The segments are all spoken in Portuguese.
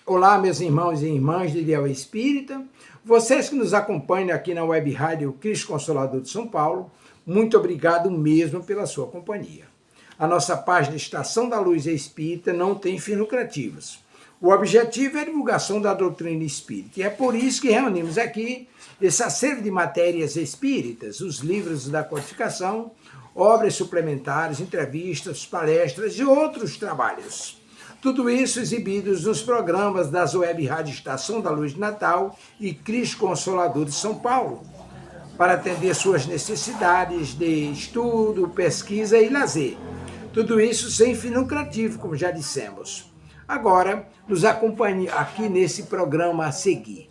Olá, meus irmãos e irmãs de Ideal Espírita, vocês que nos acompanham aqui na Web Rádio Cristo Consolador de São Paulo, muito obrigado mesmo pela sua companhia. A nossa página Estação da Luz Espírita não tem fins lucrativos. O objetivo é a divulgação da doutrina espírita, e é por isso que reunimos aqui esse acervo de matérias espíritas, os livros da codificação, obras suplementares, entrevistas, palestras e outros trabalhos. Tudo isso exibidos nos programas das Web Rádio Estação da Luz de Natal e Cristo Consolador de São Paulo, para atender suas necessidades de estudo, pesquisa e lazer. Tudo isso sem fim lucrativo, como já dissemos. Agora, nos acompanhe aqui nesse programa a seguir.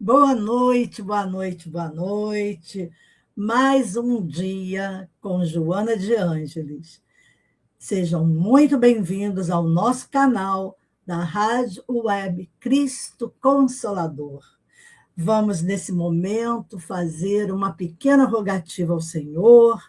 Boa noite, boa noite, boa noite. Mais um dia com Joana de Ângeles. Sejam muito bem-vindos ao nosso canal da Rádio Web Cristo Consolador. Vamos, nesse momento, fazer uma pequena rogativa ao Senhor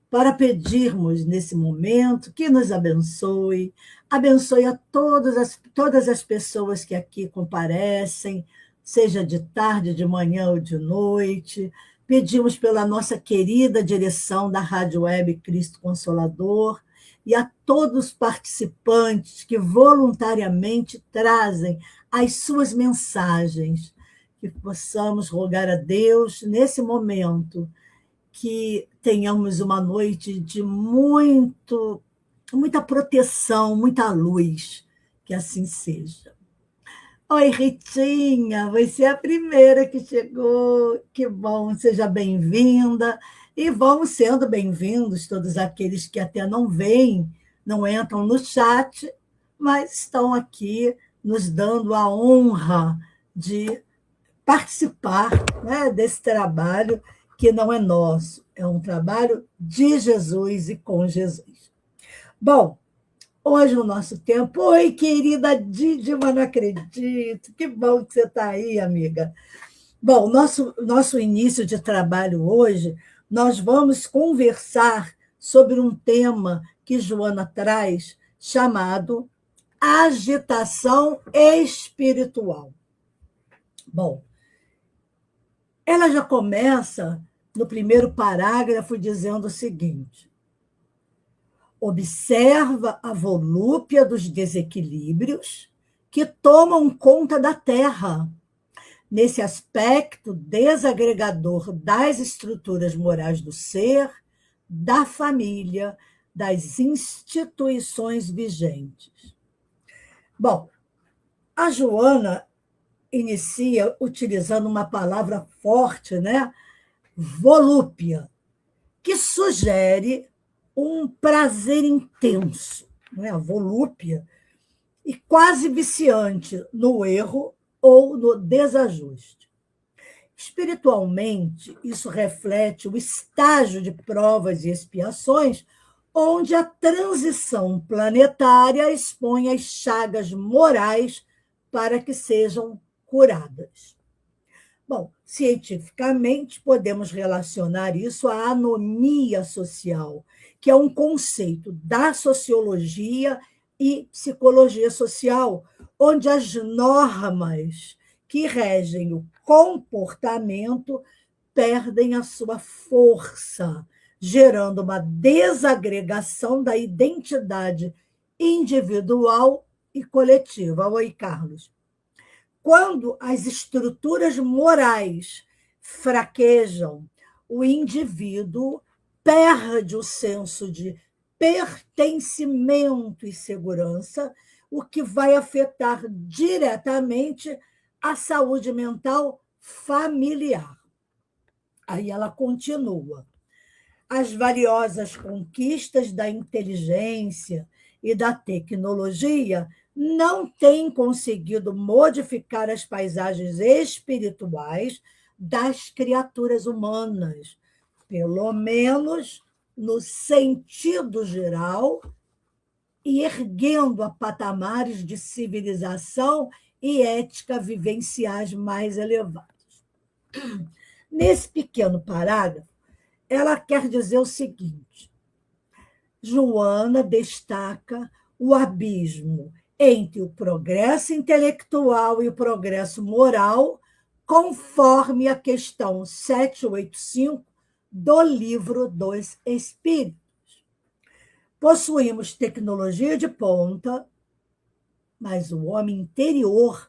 para pedirmos, nesse momento, que nos abençoe a todas as pessoas que aqui comparecem, seja de tarde, de manhã ou de noite. Pedimos pela nossa querida direção da Rádio Web Cristo Consolador e a todos os participantes que voluntariamente trazem as suas mensagens, que possamos rogar a Deus, nesse momento, que tenhamos uma noite de muita proteção, muita luz, que assim seja. Oi, Ritinha, você é a primeira que chegou. Que bom, seja bem-vinda. E vão sendo bem-vindos todos aqueles que até não veem, não entram no chat, mas estão aqui nos dando a honra de participar, né, desse trabalho que não é nosso, é um trabalho de Jesus e com Jesus. Bom, hoje o nosso tempo... Oi, querida Didi, mas não acredito. Que bom que você está aí, amiga. Bom, nosso início de trabalho hoje, nós vamos conversar sobre um tema que Joana traz, chamado agitação espiritual. Bom, ela já começa no primeiro parágrafo dizendo o seguinte: observa a volúpia dos desequilíbrios que tomam conta da Terra, nesse aspecto desagregador das estruturas morais do ser, da família, das instituições vigentes. Bom, a Joana inicia utilizando uma palavra forte, né? Volúpia, que sugere um prazer intenso, né? A volúpia, e quase viciante no erro ou no desajuste. Espiritualmente, isso reflete o estágio de provas e expiações, onde a transição planetária expõe as chagas morais para que sejam curadas. Bom, cientificamente, podemos relacionar isso à anomia social, que é um conceito da sociologia e psicologia social, onde as normas que regem o comportamento perdem a sua força, gerando uma desagregação da identidade individual e coletiva. Oi, Carlos. Quando as estruturas morais fraquejam, o indivíduo perde o senso de pertencimento e segurança, o que vai afetar diretamente a saúde mental familiar. Aí ela continua. As valiosas conquistas da inteligência e da tecnologia não têm conseguido modificar as paisagens espirituais das criaturas humanas, pelo menos no sentido geral e erguendo a patamares de civilização e ética vivenciais mais elevados. Nesse pequeno parágrafo, ela quer dizer o seguinte: Joana destaca o abismo entre o progresso intelectual e o progresso moral, conforme a questão 785 do Livro dos Espíritos. Possuímos tecnologia de ponta, mas o homem interior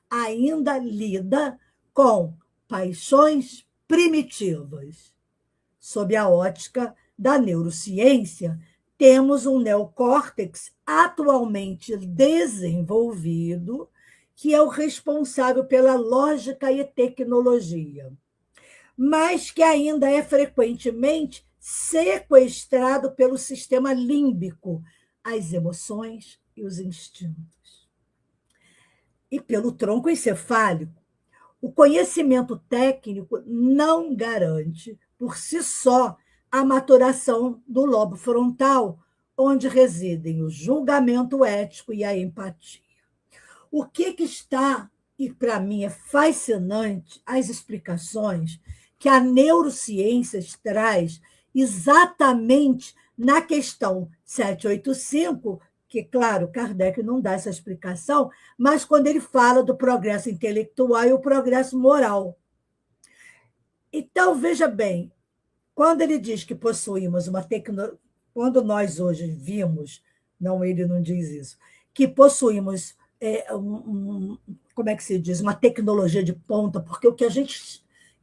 ainda lida com paixões primitivas. Sob a ótica da neurociência, temos um neocórtex atualmente desenvolvido, que é o responsável pela lógica e tecnologia, mas que ainda é frequentemente sequestrado pelo sistema límbico, as emoções e os instintos. E pelo tronco encefálico, o conhecimento técnico não garante, por si só, a maturação do lobo frontal, onde residem o julgamento ético e a empatia. O que está, e para mim é fascinante, as explicações que a neurociência traz exatamente na questão 785, que, claro, Kardec não dá essa explicação, mas quando ele fala do progresso intelectual e o progresso moral. Então, veja bem, quando ele diz que possuímos uma tecnologia, quando nós hoje vimos, não, ele não diz isso, que possuímos, como é que se diz, uma tecnologia de ponta, porque o que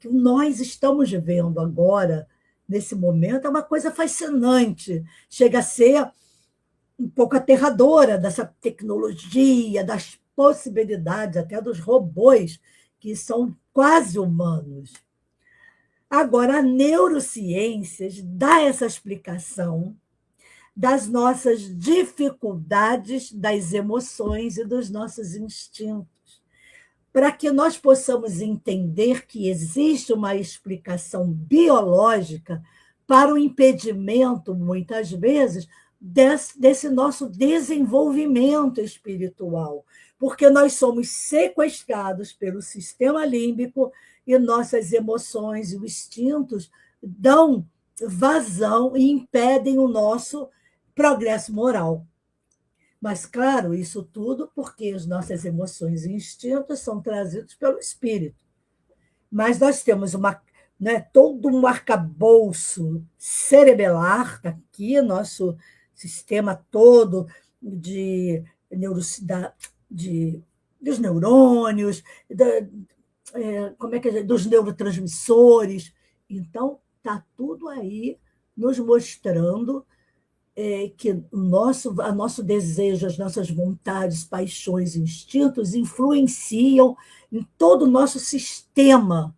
que nós estamos vendo agora, nesse momento, é uma coisa fascinante, chega a ser um pouco aterradora dessa tecnologia, das possibilidades até dos robôs, que são quase humanos. Agora, a neurociência dá essa explicação das nossas dificuldades, das emoções e dos nossos instintos, para que nós possamos entender que existe uma explicação biológica para o impedimento, muitas vezes, desse nosso desenvolvimento espiritual, porque nós somos sequestrados pelo sistema límbico e nossas emoções e os instintos dão vazão e impedem o nosso progresso moral. Mas, claro, isso tudo porque as nossas emoções e instintos são trazidos pelo espírito. Mas nós temos todo um arcabouço cerebelar, está aqui, nosso sistema todo dos neurônios, dos neurotransmissores. Então, está tudo aí nos mostrando que o nosso desejo, as nossas vontades, paixões, instintos influenciam em todo o nosso sistema,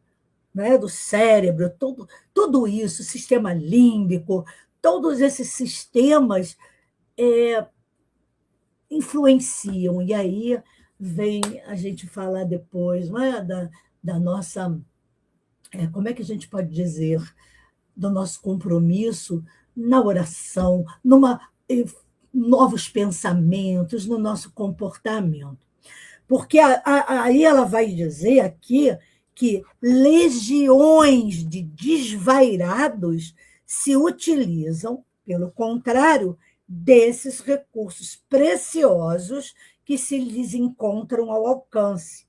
né, do cérebro, tudo isso, sistema límbico, todos esses sistemas influenciam. E aí vem a gente falar depois, não é, da nossa, como é que a gente pode dizer, do nosso compromisso na oração, novos pensamentos, no nosso comportamento. Porque aí ela vai dizer aqui que legiões de desvairados se utilizam, pelo contrário, desses recursos preciosos que se lhes encontram ao alcance.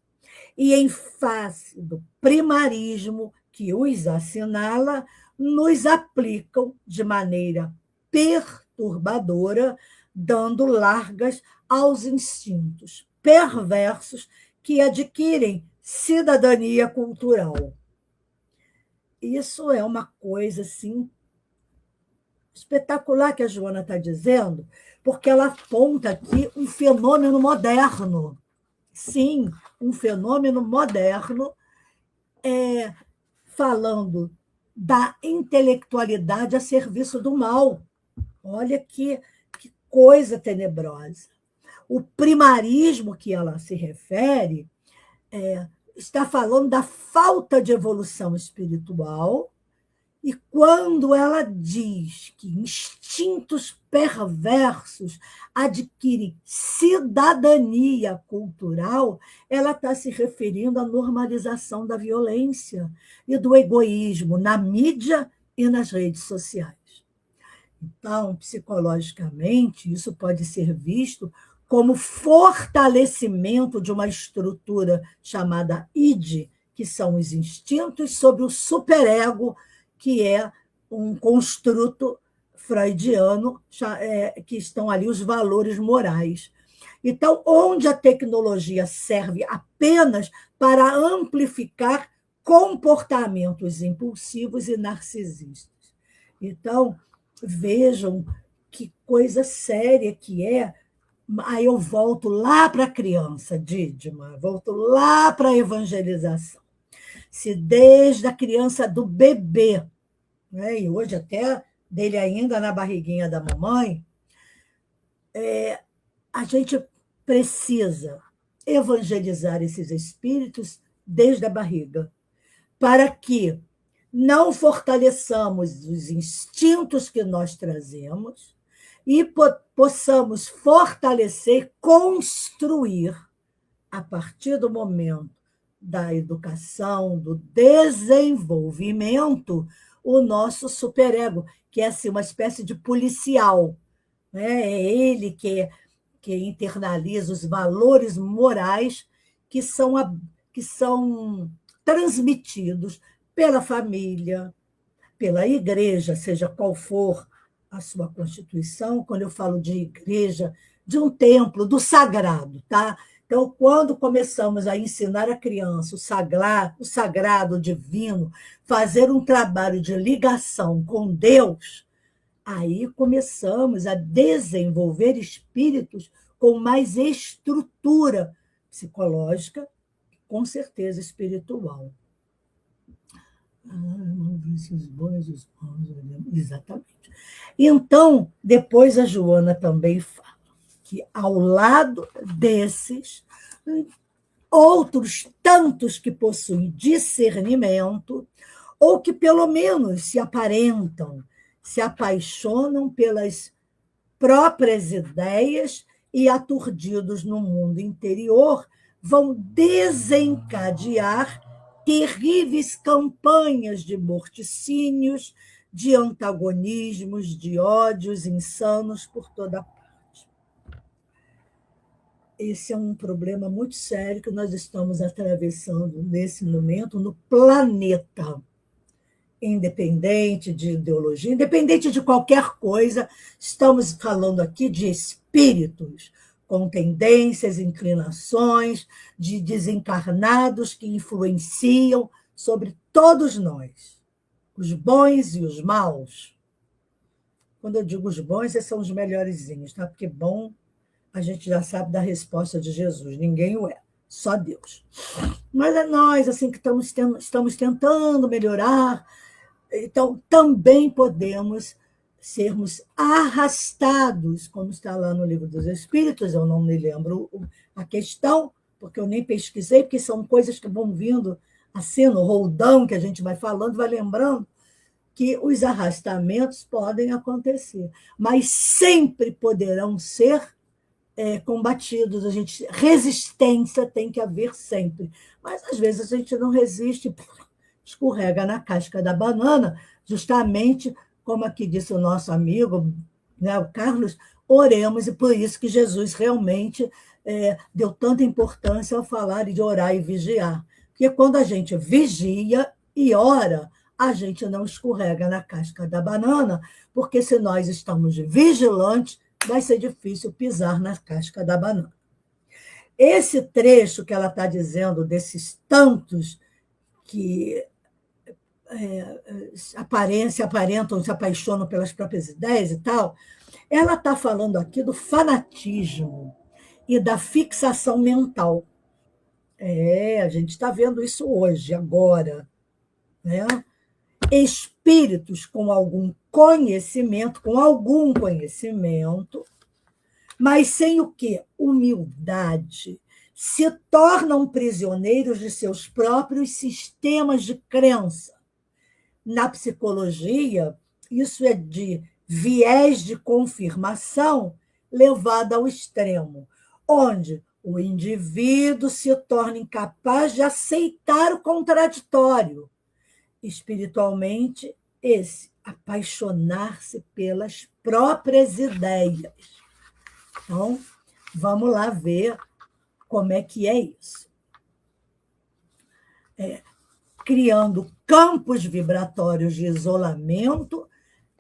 E, em face do primarismo que os assinala, nos aplicam de maneira perturbadora, dando largas aos instintos perversos que adquirem cidadania cultural. Isso é uma coisa assim espetacular que a Joana está dizendo, porque ela aponta aqui um fenômeno moderno. Sim, um fenômeno moderno, falando da intelectualidade a serviço do mal. Olha que coisa tenebrosa. O primarismo que ela se refere está falando da falta de evolução espiritual E quando ela diz que instintos perversos adquirem cidadania cultural, ela está se referindo à normalização da violência e do egoísmo na mídia e nas redes sociais. Então, psicologicamente, isso pode ser visto como fortalecimento de uma estrutura chamada id, que são os instintos, sobre o superego, que é um construto freudiano, que estão ali os valores morais. Então, onde a tecnologia serve apenas para amplificar comportamentos impulsivos e narcisistas. Então, vejam que coisa séria que é. Aí eu volto lá para a criança, Dídima, volto lá para a evangelização. Se desde a criança do bebê, né, e hoje até dele ainda na barriguinha da mamãe, a gente precisa evangelizar esses espíritos desde a barriga, para que não fortaleçamos os instintos que nós trazemos e possamos fortalecer, construir, a partir do momento da educação, do desenvolvimento, o nosso superego, que é assim, uma espécie de policial. Né? É ele que internaliza os valores morais que são transmitidos pela família, pela igreja, seja qual for a sua constituição. Quando eu falo de igreja, de um templo, do sagrado, tá? Então, quando começamos a ensinar a criança o sagrado, o divino, fazer um trabalho de ligação com Deus, aí começamos a desenvolver espíritos com mais estrutura psicológica, com certeza espiritual. Exatamente. Então, depois a Joana também fala que, ao lado desses, outros tantos que possuem discernimento, ou que pelo menos se aparentam, se apaixonam pelas próprias ideias e, aturdidos no mundo interior, vão desencadear terríveis campanhas de morticínios, de antagonismos, de ódios insanos por toda parte. Esse é um problema muito sério que nós estamos atravessando nesse momento no planeta. Independente de ideologia, independente de qualquer coisa, estamos falando aqui de espíritos com tendências, inclinações, de desencarnados que influenciam sobre todos nós, os bons e os maus. Quando eu digo os bons, esses são os melhorzinhos, tá? Porque bom, a gente já sabe da resposta de Jesus, ninguém o é, só Deus. Mas é nós assim que estamos tentando melhorar. Então, também podemos sermos arrastados, como está lá no Livro dos Espíritos, eu não me lembro a questão, porque eu nem pesquisei, porque são coisas que vão vindo assim, no roldão que a gente vai falando, vai lembrando, que os arrastamentos podem acontecer, mas sempre poderão ser combatidos. Resistência tem que haver sempre, mas às vezes a gente não resiste, escorrega na casca da banana, justamente como aqui disse o nosso amigo, né, o Carlos, oremos, e por isso que Jesus realmente deu tanta importância ao falar de orar e vigiar. Porque quando a gente vigia e ora, a gente não escorrega na casca da banana, porque se nós estamos vigilantes, vai ser difícil pisar na casca da banana. Esse trecho que ela está dizendo, desses tantos que se aparentam, se apaixonam pelas próprias ideias e tal, ela está falando aqui do fanatismo e da fixação mental. A gente está vendo isso hoje, agora. Né? Espíritos com algum conhecimento, mas sem o quê? Humildade. Se tornam prisioneiros de seus próprios sistemas de crença. na psicologia, isso é de viés de confirmação levado ao extremo, onde o indivíduo se torna incapaz de aceitar o contraditório. Espiritualmente, esse apaixonar-se pelas próprias ideias. Então, vamos lá ver como é que é isso. Criando campos vibratórios de isolamento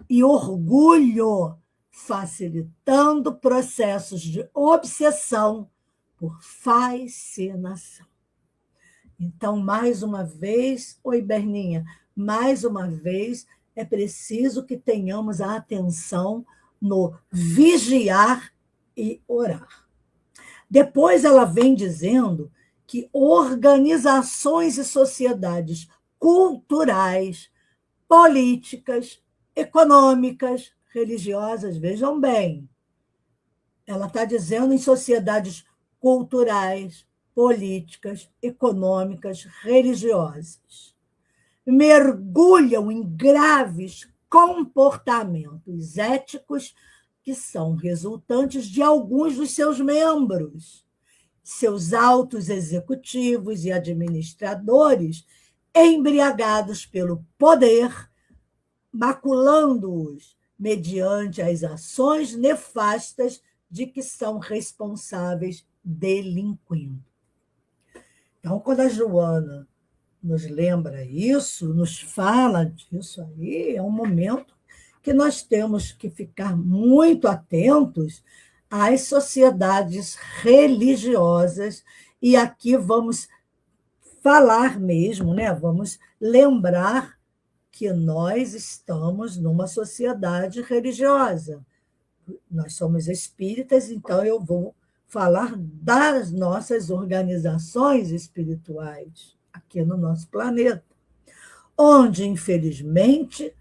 e orgulho, facilitando processos de obsessão por fascinação. Então, mais uma vez, oi, Berninha, mais uma vez, é preciso que tenhamos a atenção no vigiar e orar. Depois ela vem dizendo que organizações e sociedades culturais, políticas, econômicas, religiosas, vejam bem, ela está dizendo em sociedades culturais, políticas, econômicas, religiosas, mergulham em graves comportamentos éticos que são resultantes de alguns dos seus membros, seus altos executivos e administradores, embriagados pelo poder, maculando-os mediante as ações nefastas de que são responsáveis, delinquindo. Então, quando a Joana nos lembra isso, nos fala disso aí, é um momento que nós temos que ficar muito atentos às sociedades religiosas, e aqui vamos falar mesmo, né? Vamos lembrar que nós estamos numa sociedade religiosa. Nós somos espíritas, então eu vou falar das nossas organizações espirituais aqui no nosso planeta, onde, infelizmente,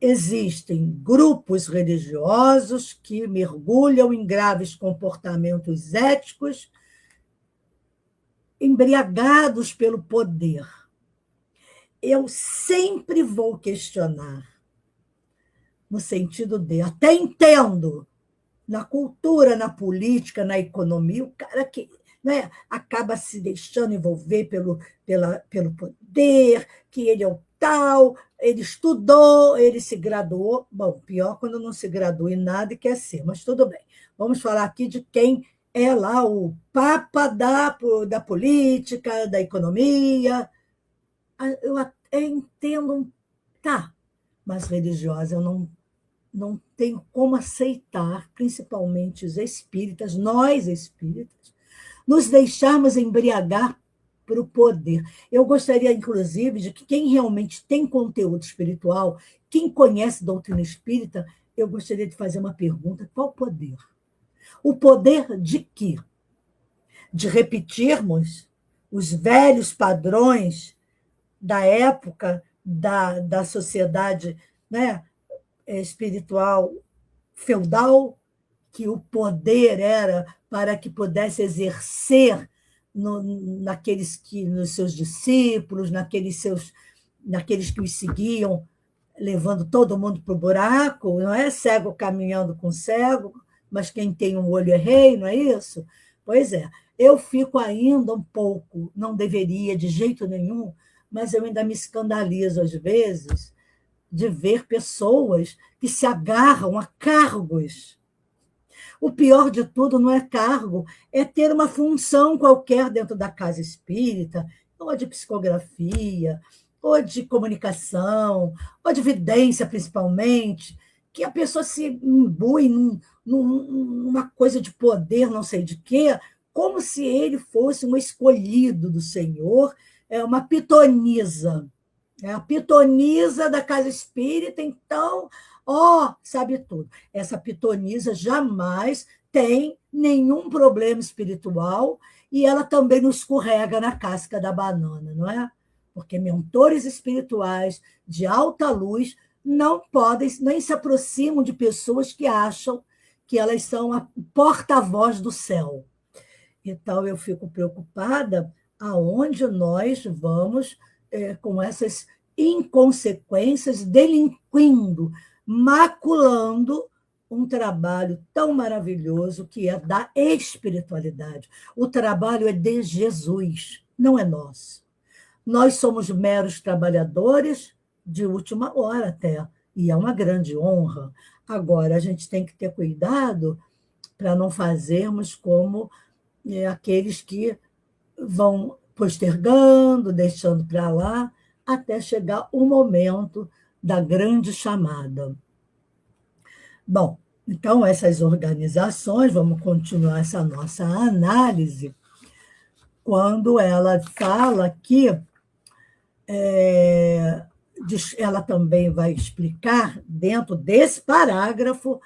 existem grupos religiosos que mergulham em graves comportamentos éticos, embriagados pelo poder. Eu sempre vou questionar, no sentido de, até entendo, na cultura, na política, na economia, o cara que, né, acaba se deixando envolver pelo poder, que ele é o tal, ele estudou, ele se graduou. Bom, pior quando não se graduou em nada e quer ser, mas tudo bem. Vamos falar aqui de quem é lá o papa da política, da economia. Eu até entendo, tá, mas religiosa eu não tenho como aceitar, principalmente os espíritas, nós espíritas, nos deixarmos embriagar para o poder. Eu gostaria, inclusive, de que quem realmente tem conteúdo espiritual, quem conhece doutrina espírita, eu gostaria de fazer uma pergunta: qual poder? O poder de quê? De repetirmos os velhos padrões da época da sociedade, né, espiritual feudal, que o poder era para que pudesse exercer nos seus discípulos, naqueles que os seguiam, levando todo mundo para o buraco, não é cego caminhando com cego, mas quem tem um olho é rei, não é isso? Pois é, eu fico ainda um pouco, não deveria de jeito nenhum, mas eu ainda me escandalizo às vezes de ver pessoas que se agarram a cargos. O pior de tudo não é cargo, é ter uma função qualquer dentro da casa espírita, ou de psicografia, ou de comunicação, ou de vidência, principalmente, que a pessoa se imbui numa coisa de poder, não sei de quê, como se ele fosse um escolhido do Senhor, uma pitonisa. É a pitonisa da casa espírita, então, sabe tudo. Essa pitonisa jamais tem nenhum problema espiritual e ela também não escorrega na casca da banana, não é? Porque mentores espirituais de alta luz não podem, nem se aproximam de pessoas que acham que elas são a porta-voz do céu. Então, eu fico preocupada aonde nós vamos com essas inconsequências, delinquindo, maculando um trabalho tão maravilhoso que é da espiritualidade. O trabalho é de Jesus, não é nosso. Nós somos meros trabalhadores de última hora até, e é uma grande honra. Agora, a gente tem que ter cuidado para não fazermos como aqueles que vão postergando, deixando para lá, até chegar o momento da grande chamada. Bom, então, essas organizações, vamos continuar essa nossa análise, quando ela fala que ela também vai explicar, dentro desse parágrafo,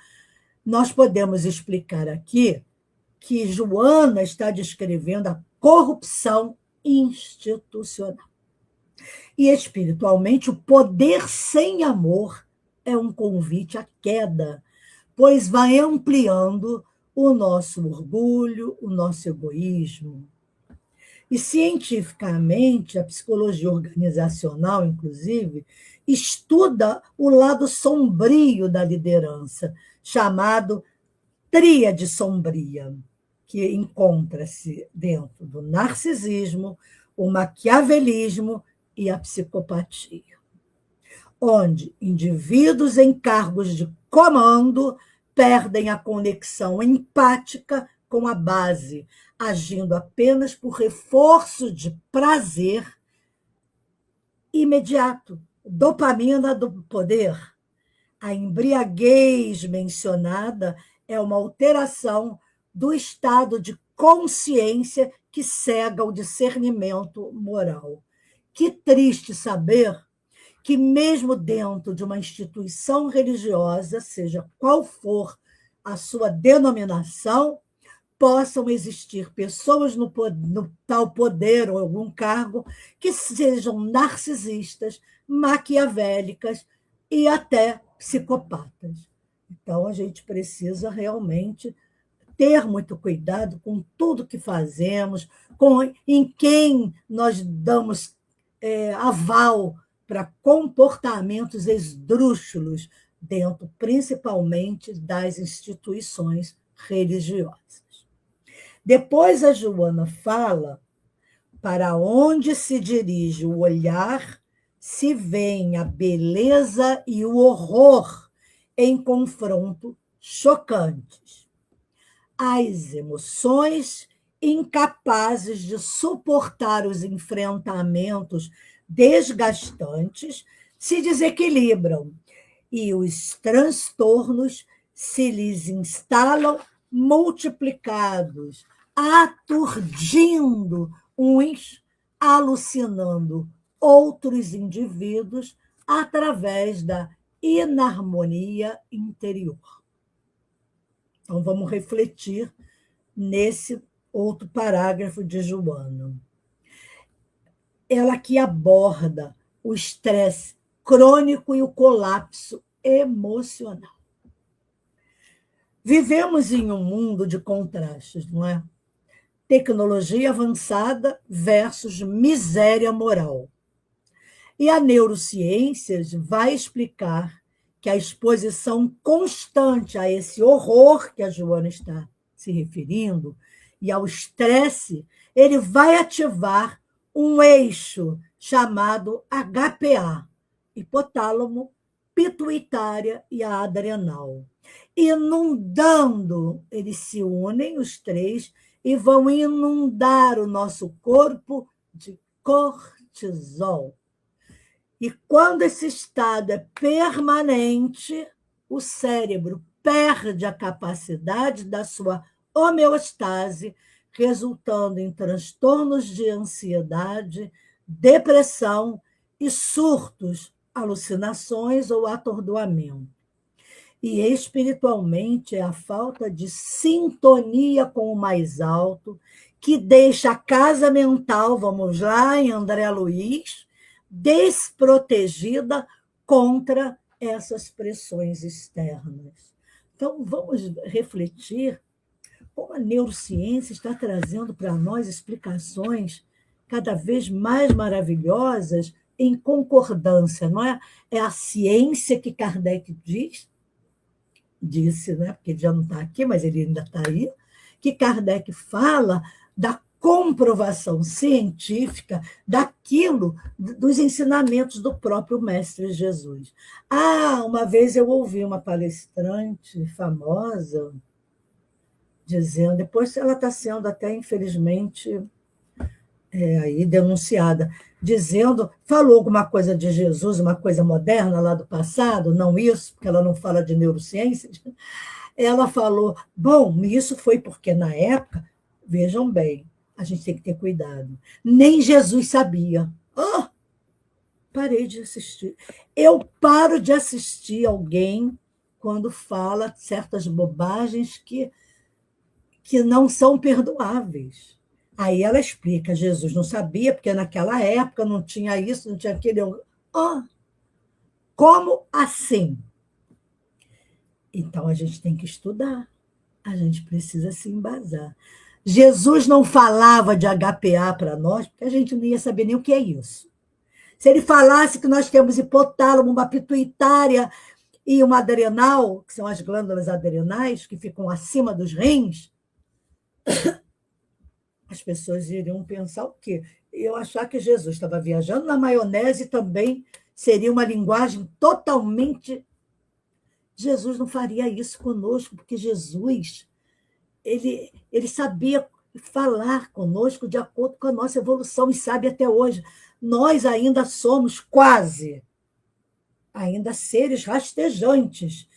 nós podemos explicar aqui que Joana está descrevendo a corrupção institucional. E, espiritualmente, o poder sem amor é um convite à queda, pois vai ampliando o nosso orgulho, o nosso egoísmo. E, cientificamente, a psicologia organizacional, inclusive, estuda o lado sombrio da liderança, chamado tríade sombria, que encontra-se dentro do narcisismo, o maquiavelismo e a psicopatia, onde indivíduos em cargos de comando perdem a conexão empática com a base, agindo apenas por reforço de prazer imediato, dopamina do poder. A embriaguez mencionada é uma alteração do estado de consciência que cega o discernimento moral. Que triste saber que, mesmo dentro de uma instituição religiosa, seja qual for a sua denominação, possam existir pessoas no tal poder ou algum cargo que sejam narcisistas, maquiavélicas e até psicopatas. Então, a gente precisa realmente ter muito cuidado com tudo que fazemos, em quem nós damos aval para comportamentos esdrúxulos dentro, principalmente, das instituições religiosas. Depois a Joana fala para onde se dirige o olhar, se vêem a beleza e o horror em confronto chocantes. As emoções incapazes de suportar os enfrentamentos desgastantes se desequilibram e os transtornos se lhes instalam multiplicados, aturdindo uns, alucinando outros indivíduos através da inarmonia interior. Então, vamos refletir nesse outro parágrafo de Joana. Ela aqui aborda o estresse crônico e o colapso emocional. Vivemos em um mundo de contrastes, não é? Tecnologia avançada versus miséria moral. E a neurociência vai explicar que a exposição constante a esse horror que a Joana está se referindo e ao estresse, ele vai ativar um eixo chamado HPA, hipotálamo, pituitária e a adrenal. Inundando, eles se unem, os três, e vão inundar o nosso corpo de cortisol. E quando esse estado é permanente, o cérebro perde a capacidade da sua homeostase, resultando em transtornos de ansiedade, depressão e surtos, alucinações ou atordoamento. E espiritualmente é a falta de sintonia com o mais alto que deixa a casa mental, vamos lá, em André Luiz, desprotegida contra essas pressões externas. Então, vamos refletir como a neurociência está trazendo para nós explicações cada vez mais maravilhosas em concordância, não é? É a ciência que Kardec disse, né? Porque ele já não está aqui, mas ele ainda está aí, que Kardec fala da comprovação científica daquilo, dos ensinamentos do próprio Mestre Jesus. Uma vez eu ouvi uma palestrante famosa dizendo, depois ela está sendo até, infelizmente, aí denunciada, dizendo, falou alguma coisa de Jesus, uma coisa moderna lá do passado, não isso, porque ela não fala de neurociências, ela falou, bom, isso foi porque na época, vejam bem, a gente tem que ter cuidado, nem Jesus sabia. Parei de assistir. Eu paro de assistir alguém quando fala certas bobagens que não são perdoáveis. Aí ela explica, Jesus não sabia, porque naquela época não tinha isso, não tinha aquilo. Como assim? Então a gente tem que estudar, a gente precisa se embasar. Jesus não falava de HPA para nós, porque a gente não ia saber nem o que é isso. Se ele falasse que nós temos hipotálamo, uma pituitária e uma adrenal, que são as glândulas adrenais, que ficam acima dos rins, as pessoas iriam pensar o quê? Eu achar que Jesus estava viajando na maionese também seria uma linguagem totalmente... Jesus não faria isso conosco, porque Jesus ele sabia falar conosco de acordo com a nossa evolução e sabe até hoje. Nós ainda somos quase, ainda seres rastejantes,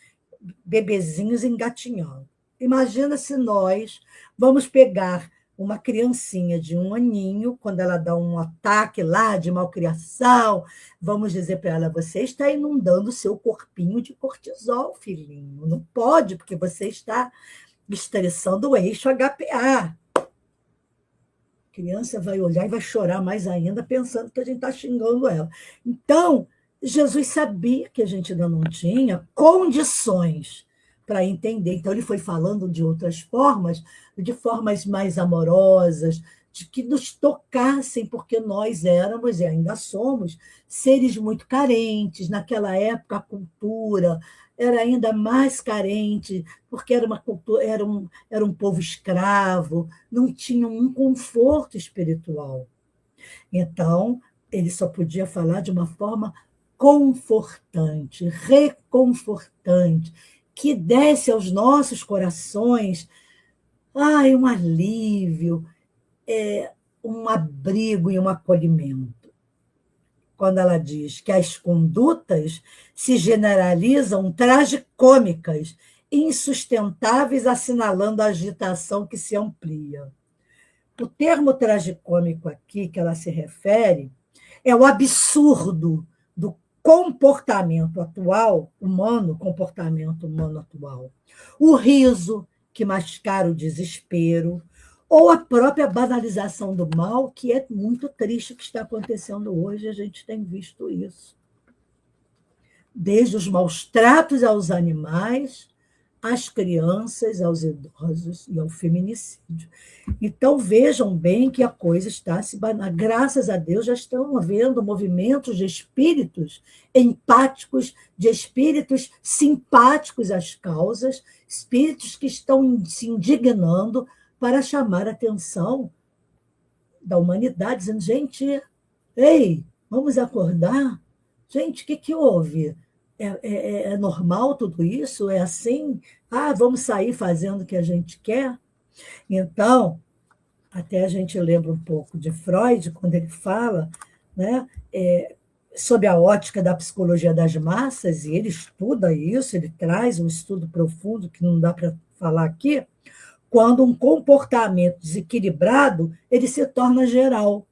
bebezinhos engatinhando. Imagina se nós vamos pegar uma criancinha de 1 aninho, quando ela dá um ataque lá de malcriação, vamos dizer para ela, você está inundando o seu corpinho de cortisol, filhinho. Não pode, porque você está estressando o eixo HPA. A criança vai olhar e vai chorar mais ainda, pensando que a gente está xingando ela. Então, Jesus sabia que a gente ainda não tinha condições para entender. Então, ele foi falando de outras formas, de formas mais amorosas, de que nos tocassem, porque nós éramos e ainda somos seres muito carentes. Naquela época, a cultura era ainda mais carente, porque era uma cultura, era um povo escravo, não tinha um conforto espiritual. Então, ele só podia falar de uma forma confortante, reconfortante, que desse aos nossos corações um alívio, um abrigo e um acolhimento. Quando ela diz que as condutas se generalizam tragicômicas, insustentáveis, assinalando a agitação que se amplia. O termo tragicômico aqui que ela se refere é o absurdo do comportamento comportamento humano atual. O riso que mascara o desespero, ou a própria banalização do mal, que é muito triste o que está acontecendo hoje, a gente tem visto isso. Desde os maus tratos aos animais, às crianças, aos idosos e ao feminicídio. Então, vejam bem que a coisa está se... Graças a Deus, já estão havendo movimentos de espíritos empáticos, de espíritos simpáticos às causas, espíritos que estão se indignando para chamar a atenção da humanidade, dizendo, gente, ei, vamos acordar? Gente, o que houve? É normal tudo isso? É assim? Vamos sair fazendo o que a gente quer? Então, até a gente lembra um pouco de Freud, quando ele fala, né, sob a ótica da psicologia das massas, e ele estuda isso, ele traz um estudo profundo que não dá para falar aqui, quando um comportamento desequilibrado, ele se torna geral.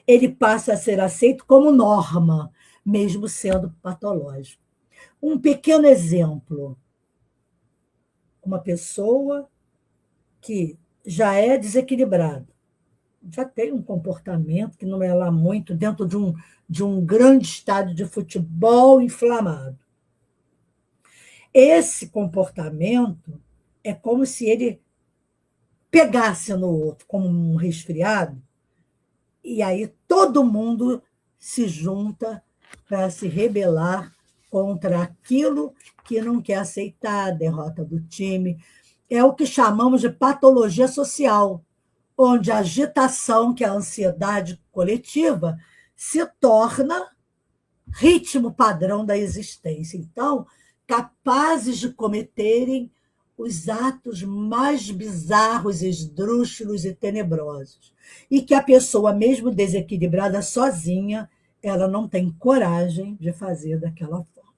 Ele passa a ser aceito como norma, mesmo sendo patológico. Um pequeno exemplo. Uma pessoa que já é desequilibrada, já tem um comportamento que não é lá muito, dentro de um grande estádio de futebol inflamado. Esse comportamento é como se ele pegasse no outro, como um resfriado, e aí todo mundo se junta para se rebelar contra aquilo que não quer aceitar a derrota do time. É o que chamamos de patologia social, onde a agitação, que é a ansiedade coletiva, se torna ritmo padrão da existência. Então, capazes de cometerem os atos mais bizarros, esdrúxulos e tenebrosos. E que a pessoa, mesmo desequilibrada sozinha, ela não tem coragem de fazer daquela forma.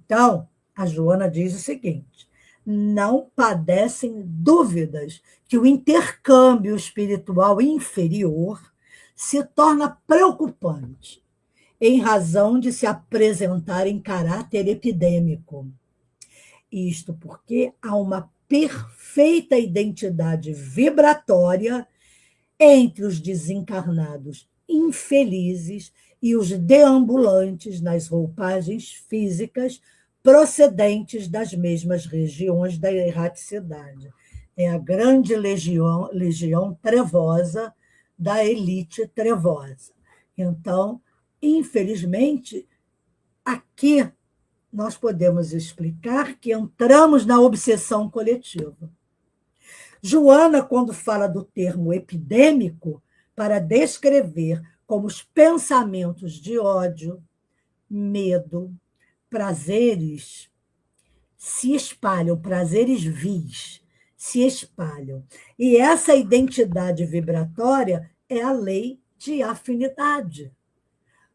Então, a Joana diz o seguinte: não padecem dúvidas que o intercâmbio espiritual inferior se torna preocupante, em razão de se apresentar em caráter epidêmico. Isto porque há uma perfeita identidade vibratória entre os desencarnados infelizes e os deambulantes nas roupagens físicas procedentes das mesmas regiões da erraticidade. É a grande legião trevosa da elite trevosa. Então, infelizmente, aqui nós podemos explicar que entramos na obsessão coletiva. Joana, quando fala do termo epidêmico, para descrever como os pensamentos de ódio, medo, prazeres se espalham, prazeres vis se espalham. E essa identidade vibratória é a lei de afinidade.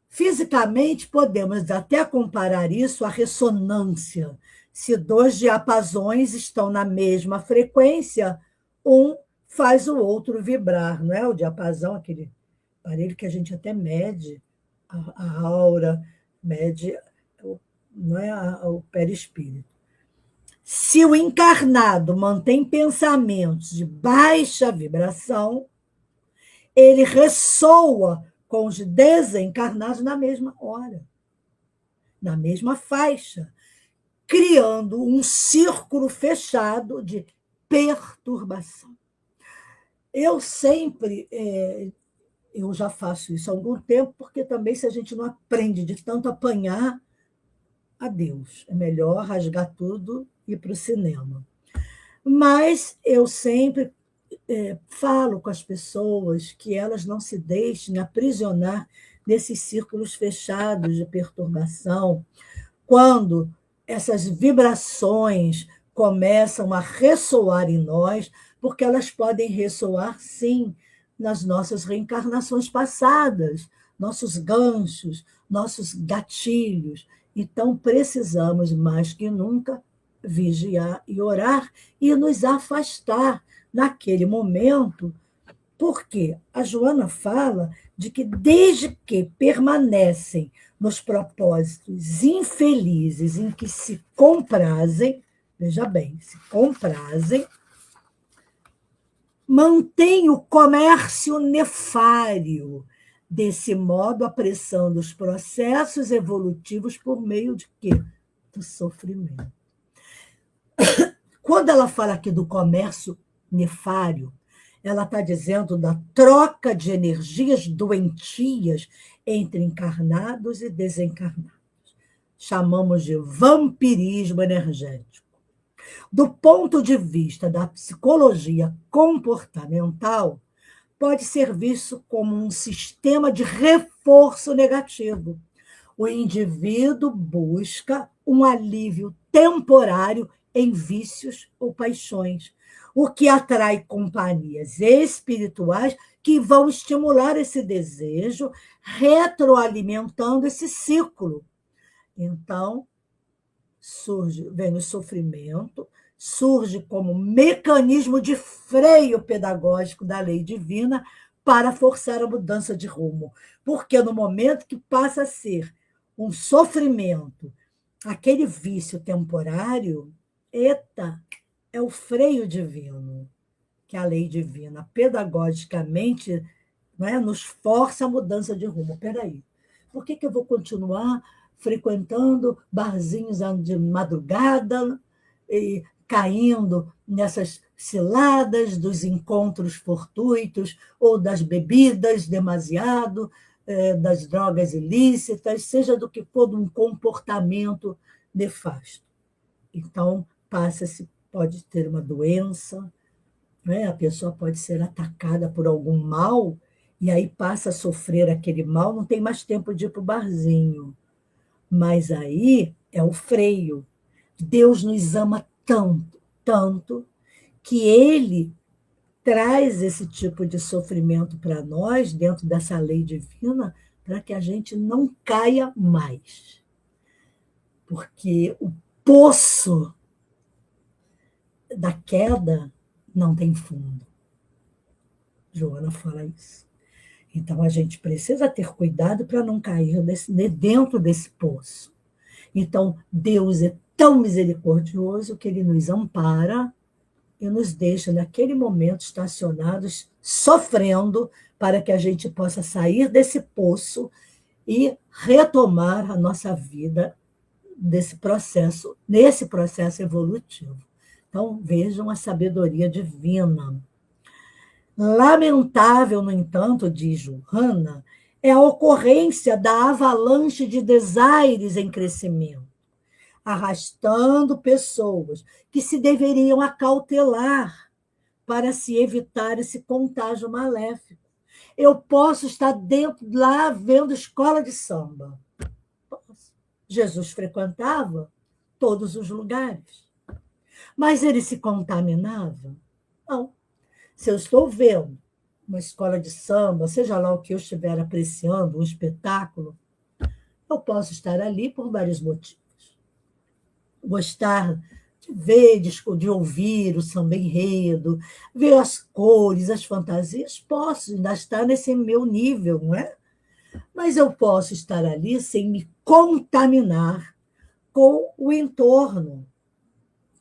Fisicamente, podemos até comparar isso à ressonância. Se dois diapasões estão na mesma frequência, um faz o outro vibrar, não é? O diapasão, aquele aparelho que a gente até mede a aura, mede, não é, o perispírito. Se o encarnado mantém pensamentos de baixa vibração, ele ressoa com os desencarnados na mesma hora, na mesma faixa, criando um círculo fechado de perturbação. Eu sempre, eu já faço isso há algum tempo, porque também se a gente não aprende de tanto apanhar, adeus, é melhor rasgar tudo e ir para o cinema. Mas eu sempre falo com as pessoas que elas não se deixem aprisionar nesses círculos fechados de perturbação, quando essas vibrações começam a ressoar em nós, porque elas podem ressoar, sim, nas nossas reencarnações passadas, nossos ganchos, nossos gatilhos. Então, precisamos, mais que nunca, vigiar e orar e nos afastar naquele momento, porque a Joana fala de que, desde que permanecem nos propósitos infelizes em que se comprazem, veja bem, se comprazem, mantém o comércio nefário, desse modo apressando os processos evolutivos por meio de quê? Do sofrimento. Quando ela fala aqui do comércio nefário, ela está dizendo da troca de energias doentias entre encarnados e desencarnados. Chamamos de vampirismo energético. Do ponto de vista da psicologia comportamental, pode ser visto como um sistema de reforço negativo. O indivíduo busca um alívio temporário em vícios ou paixões, o que atrai companhias espirituais que vão estimular esse desejo, retroalimentando esse ciclo. Então, vem o sofrimento, surge como mecanismo de freio pedagógico da lei divina para forçar a mudança de rumo. Porque no momento que passa a ser um sofrimento, aquele vício temporário, é o freio divino, que a lei divina, pedagogicamente, nos força a mudança de rumo. Peraí, por que eu vou continuar frequentando barzinhos de madrugada e caindo nessas ciladas dos encontros fortuitos ou das bebidas demasiado? das drogas ilícitas, seja do que for, de um comportamento nefasto. Então, pode ter uma doença, né? A pessoa pode ser atacada por algum mal, e aí passa a sofrer aquele mal, não tem mais tempo de ir para o barzinho. Mas aí é o freio. Deus nos ama tanto, tanto, que Ele traz esse tipo de sofrimento para nós, dentro dessa lei divina, para que a gente não caia mais. Porque o poço da queda não tem fundo. Joana fala isso. Então, a gente precisa ter cuidado para não cair dentro desse poço. Então, Deus é tão misericordioso que Ele nos ampara e nos deixa, naquele momento, estacionados, sofrendo, para que a gente possa sair desse poço e retomar a nossa vida nesse processo evolutivo. Então, vejam a sabedoria divina. Lamentável, no entanto, diz Johanna, é a ocorrência da avalanche de desaires em crescimento, arrastando pessoas que se deveriam acautelar para se evitar esse contágio maléfico. Eu posso estar dentro lá vendo escola de samba. Jesus frequentava todos os lugares. Mas ele se contaminava? Não. Se eu estou vendo uma escola de samba, seja lá o que eu estiver apreciando, um espetáculo, eu posso estar ali por vários motivos. Gostar de ver, de ouvir o samba-enredo, ver as cores, as fantasias, posso ainda estar nesse meu nível, não é? Mas eu posso estar ali sem me contaminar com o entorno,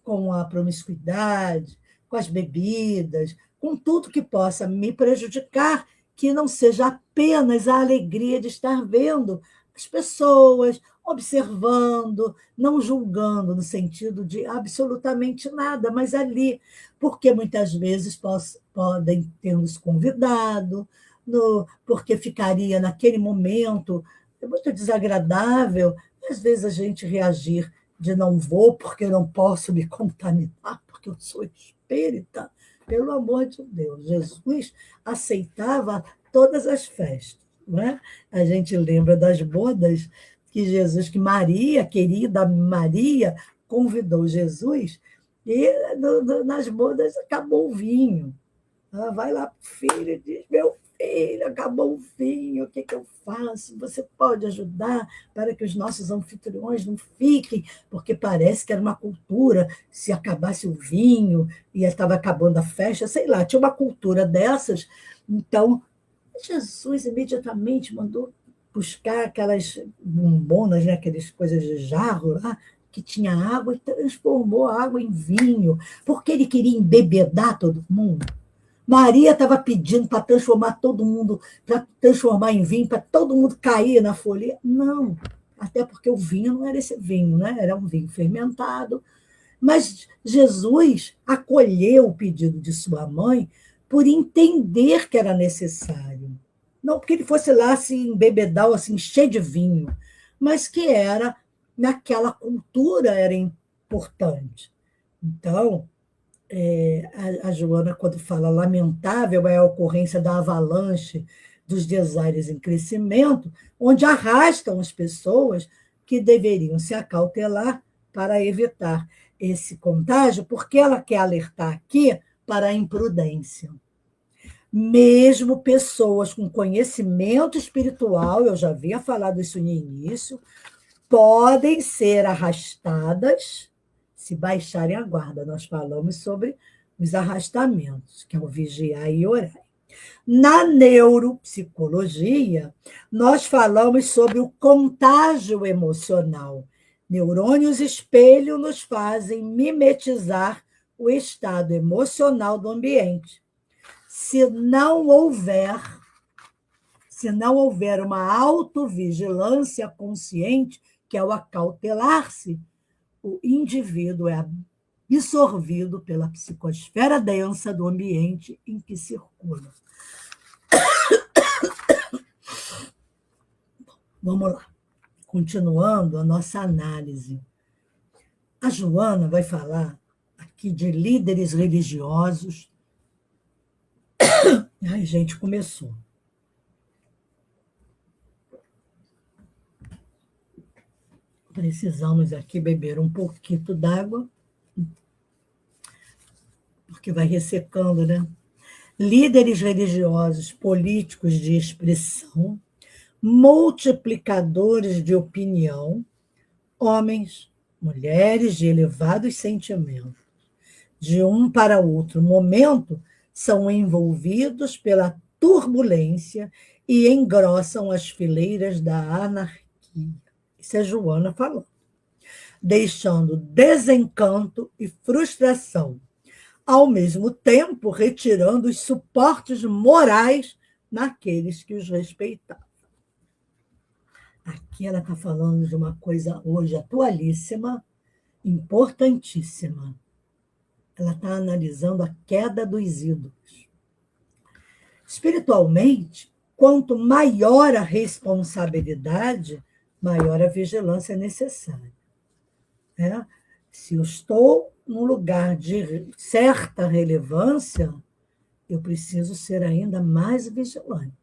com a promiscuidade, com as bebidas, com tudo que possa me prejudicar, que não seja apenas a alegria de estar vendo as pessoas, observando, não julgando no sentido de absolutamente nada, mas ali, porque muitas vezes podem ter nos convidado, porque ficaria naquele momento muito desagradável, às vezes a gente reagir de não vou porque não posso me contaminar, porque eu sou espírita. Pelo amor de Deus, Jesus aceitava todas as festas. Não é? A gente lembra das bodas que Maria, querida Maria, convidou Jesus, e nas bodas acabou o vinho. Ela vai lá para o filho e diz: meu filho, acabou o vinho, o que eu faço? Você pode ajudar para que os nossos anfitriões não fiquem, porque parece que era uma cultura, se acabasse o vinho e estava acabando a festa, sei lá, tinha uma cultura dessas. Então, Jesus imediatamente mandou buscar aquelas bombonas, né, aquelas coisas de jarro lá, que tinha água, e transformou a água em vinho, porque ele queria embebedar todo mundo. Maria estava pedindo para transformar todo mundo, para transformar em vinho, para todo mundo cair na folia. Não, até porque o vinho não era esse vinho, né? Era um vinho fermentado. Mas Jesus acolheu o pedido de sua mãe por entender que era necessário. Não porque ele fosse lá se embebedar, assim, cheio de vinho, mas que era, naquela cultura, era importante. Então, a Joana, quando fala lamentável, é a ocorrência da avalanche dos desaires em crescimento, onde arrastam as pessoas que deveriam se acautelar para evitar esse contágio, porque ela quer alertar aqui para a imprudência. Mesmo pessoas com conhecimento espiritual, eu já havia falado isso no início, podem ser arrastadas se baixarem a guarda. Nós falamos sobre os arrastamentos, que é o vigiar e orar. Na neuropsicologia, nós falamos sobre o contágio emocional. Neurônios espelho nos fazem mimetizar o estado emocional do ambiente. Se não houver uma autovigilância consciente, que é o acautelar-se, o indivíduo é absorvido pela psicosfera densa do ambiente em que circula. Vamos lá, continuando a nossa análise. A Joana vai falar aqui de líderes religiosos. Ai, gente, começou. Precisamos aqui beber um pouquinho d'água, porque vai ressecando, né? Líderes religiosos, políticos de expressão, multiplicadores de opinião, homens, mulheres de elevados sentimentos, de um para outro momento, são envolvidos pela turbulência e engrossam as fileiras da anarquia. Isso a Joana falou. Deixando desencanto e frustração, ao mesmo tempo retirando os suportes morais naqueles que os respeitavam. Aqui ela está falando de uma coisa hoje atualíssima, importantíssima. Ela está analisando a queda dos ídolos. Espiritualmente, quanto maior a responsabilidade, maior a vigilância necessária. Se eu estou num lugar de certa relevância, eu preciso ser ainda mais vigilante.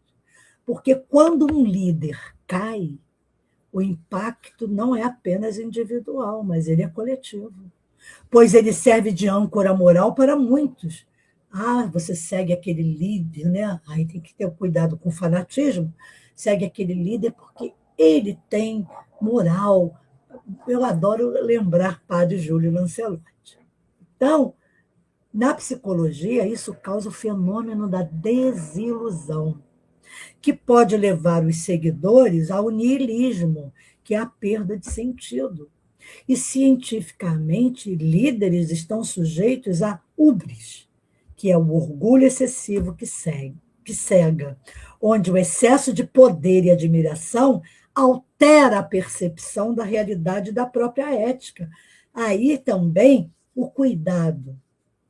Porque quando um líder cai, o impacto não é apenas individual, mas ele é coletivo. Pois ele serve de âncora moral para muitos. Você segue aquele líder, né? Aí tem que ter cuidado com o fanatismo. Segue aquele líder porque ele tem moral. Eu adoro lembrar Padre Júlio Lancelotti. Então, na psicologia, isso causa o fenômeno da desilusão, que pode levar os seguidores ao niilismo, que é a perda de sentido. E, cientificamente, líderes estão sujeitos a hubris, que é o orgulho excessivo que cega, onde o excesso de poder e admiração altera a percepção da realidade da própria ética. Aí também o cuidado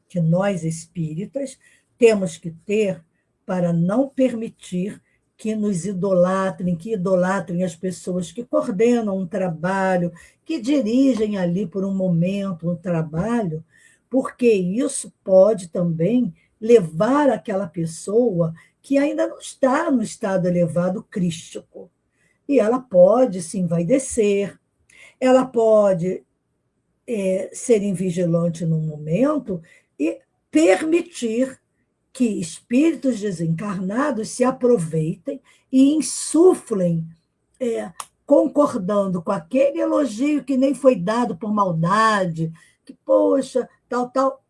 que nós espíritas temos que ter para não permitir que nos idolatrem, que idolatrem as pessoas que coordenam um trabalho, que dirigem ali por um momento um trabalho, porque isso pode também levar aquela pessoa que ainda não está no estado elevado crístico. E ela pode se envaidecer, ela pode ser invigilante num momento e permitir que espíritos desencarnados se aproveitem e insuflem, concordando com aquele elogio que nem foi dado por maldade, que, poxa, tal, tal.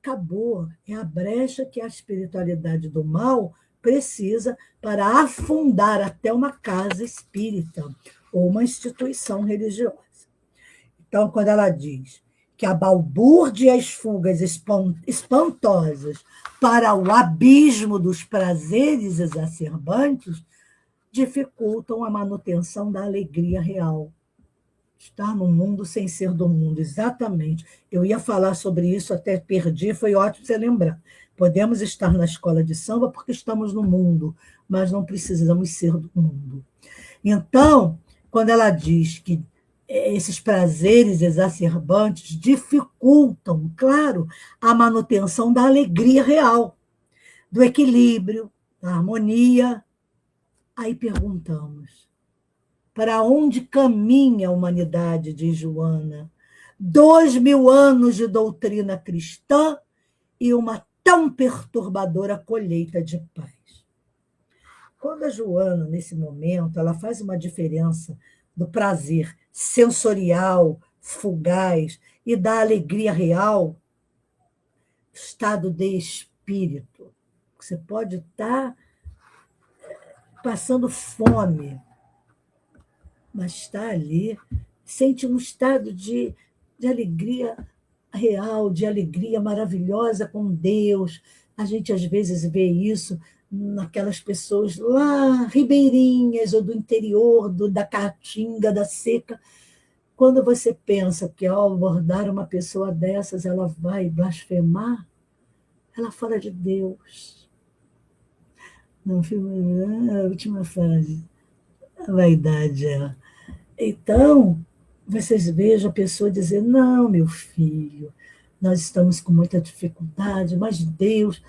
Acabou. É a brecha que a espiritualidade do mal precisa para afundar até uma casa espírita ou uma instituição religiosa. Então, quando ela diz que a balbúrdia e as fugas espantosas para o abismo dos prazeres exacerbantes dificultam a manutenção da alegria real. Estar no mundo sem ser do mundo, exatamente. Eu ia falar sobre isso, até perdi, foi ótimo você lembrar. Podemos estar na escola de samba porque estamos no mundo, mas não precisamos ser do mundo. Então, quando ela diz que esses prazeres exacerbantes dificultam, claro, a manutenção da alegria real, do equilíbrio, da harmonia. Aí perguntamos, para onde caminha a humanidade, diz Joana? 2000 anos de doutrina cristã e uma tão perturbadora colheita de paz. Quando a Joana, nesse momento, ela faz uma diferença do prazer sensorial, fugaz, e da alegria real, estado de espírito. Você pode estar passando fome, mas está ali, sente um estado de alegria real, de alegria maravilhosa com Deus. A gente, às vezes, vê isso naquelas pessoas lá, ribeirinhas, ou do interior, da Caatinga, da Seca. Quando você pensa que, ao abordar uma pessoa dessas, ela vai blasfemar, ela fala de Deus. Não, a última frase. A vaidade é. Então, vocês vejam a pessoa dizer, não, meu filho, nós estamos com muita dificuldade, mas Deus...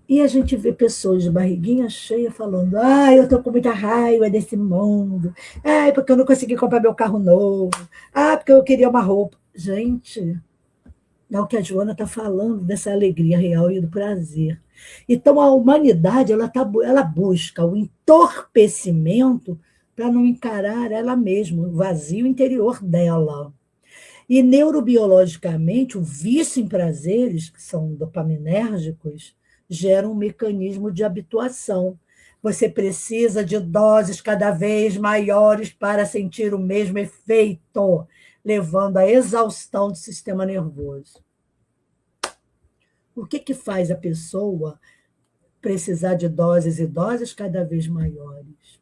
E a gente vê pessoas de barriguinha cheia falando, eu estou com muita raiva desse mundo, porque eu não consegui comprar meu carro novo, porque eu queria uma roupa. Gente, é o que a Joana está falando, dessa alegria real e do prazer. Então, a humanidade ela busca o entorpecimento para não encarar ela mesma, o vazio interior dela. E neurobiologicamente, o vício em prazeres, que são dopaminérgicos, gera um mecanismo de habituação. Você precisa de doses cada vez maiores para sentir o mesmo efeito, levando à exaustão do sistema nervoso. O que faz a pessoa precisar de doses e doses cada vez maiores?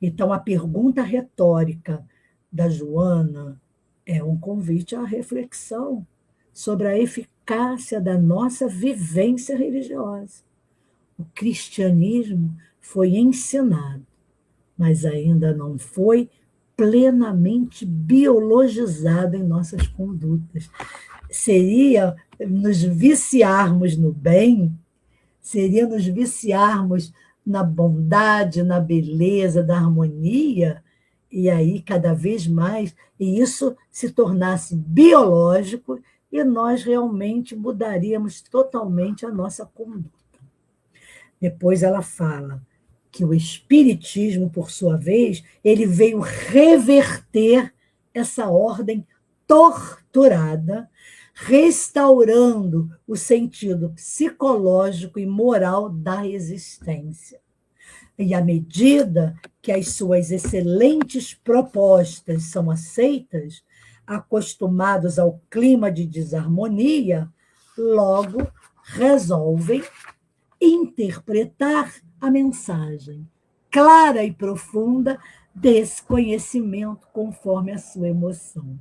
Então, a pergunta retórica da Joana é um convite à reflexão sobre a eficácia da nossa vivência religiosa. O cristianismo foi ensinado, mas ainda não foi plenamente biologizado em nossas condutas. Seria nos viciarmos no bem, seria nos viciarmos na bondade, na beleza, da harmonia, e aí cada vez mais, e isso se tornasse biológico, e nós realmente mudaríamos totalmente a nossa conduta. Depois ela fala que o Espiritismo, por sua vez, ele veio reverter essa ordem torturada, restaurando o sentido psicológico e moral da existência. E à medida que as suas excelentes propostas são aceitas, acostumados ao clima de desarmonia, logo resolvem interpretar a mensagem clara e profunda desse conhecimento conforme a sua emoção.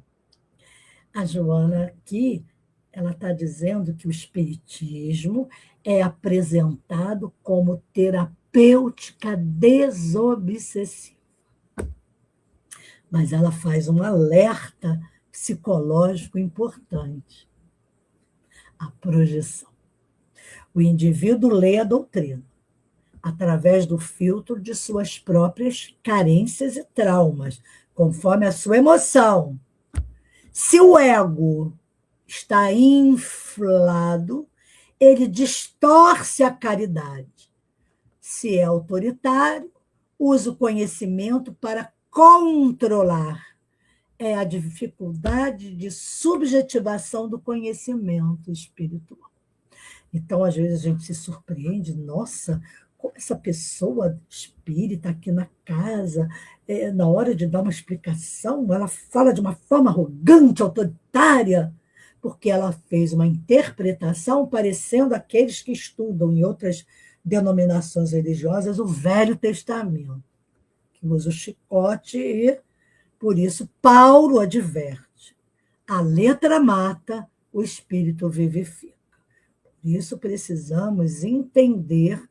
A Joana aqui, ela está dizendo que o Espiritismo é apresentado como terapêutica desobsessiva. Mas ela faz um alerta psicológico importante. A projeção. O indivíduo lê a doutrina através do filtro de suas próprias carências e traumas, conforme a sua emoção. Se o ego está inflado, ele distorce a caridade. Se é autoritário, usa o conhecimento para controlar. É a dificuldade de subjetivação do conhecimento espiritual. Então, às vezes, a gente se surpreende, nossa, como essa pessoa espírita aqui na casa, na hora de dar uma explicação, ela fala de uma forma arrogante, autoritária, porque ela fez uma interpretação parecendo aqueles que estudam em outras denominações religiosas o Velho Testamento, que usa o chicote e, por isso, Paulo adverte. A letra mata, o espírito vivifica. Por isso, precisamos entender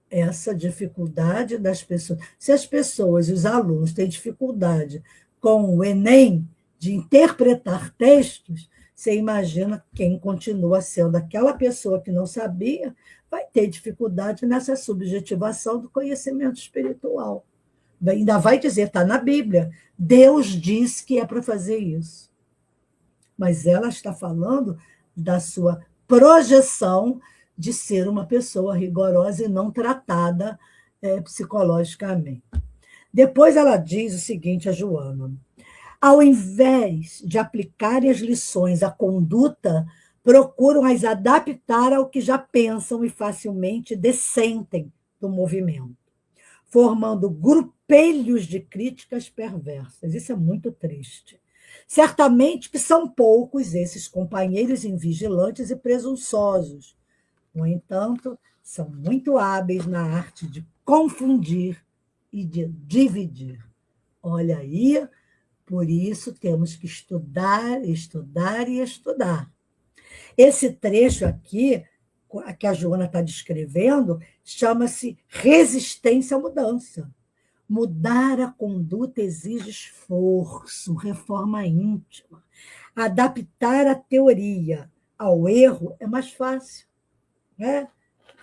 essa dificuldade das pessoas. Se as pessoas, os alunos, têm dificuldade com o Enem de interpretar textos, você imagina quem continua sendo aquela pessoa que não sabia, vai ter dificuldade nessa subjetivação do conhecimento espiritual. Ainda vai dizer, está na Bíblia, Deus diz que é para fazer isso. Mas ela está falando da sua projeção de ser uma pessoa rigorosa e não tratada psicologicamente. Depois ela diz o seguinte a Joana: ao invés de aplicarem as lições à conduta, procuram as adaptar ao que já pensam e facilmente dessentem do movimento, formando grupelhos de críticas perversas. Isso é muito triste. Certamente que são poucos esses companheiros invigilantes e presunçosos. No entanto, são muito hábeis na arte de confundir e de dividir. Olha aí, por isso temos que estudar, estudar e estudar. Esse trecho aqui, que a Joana está descrevendo, chama-se resistência à mudança. Mudar a conduta exige esforço, reforma íntima. Adaptar a teoria ao erro é mais fácil, né?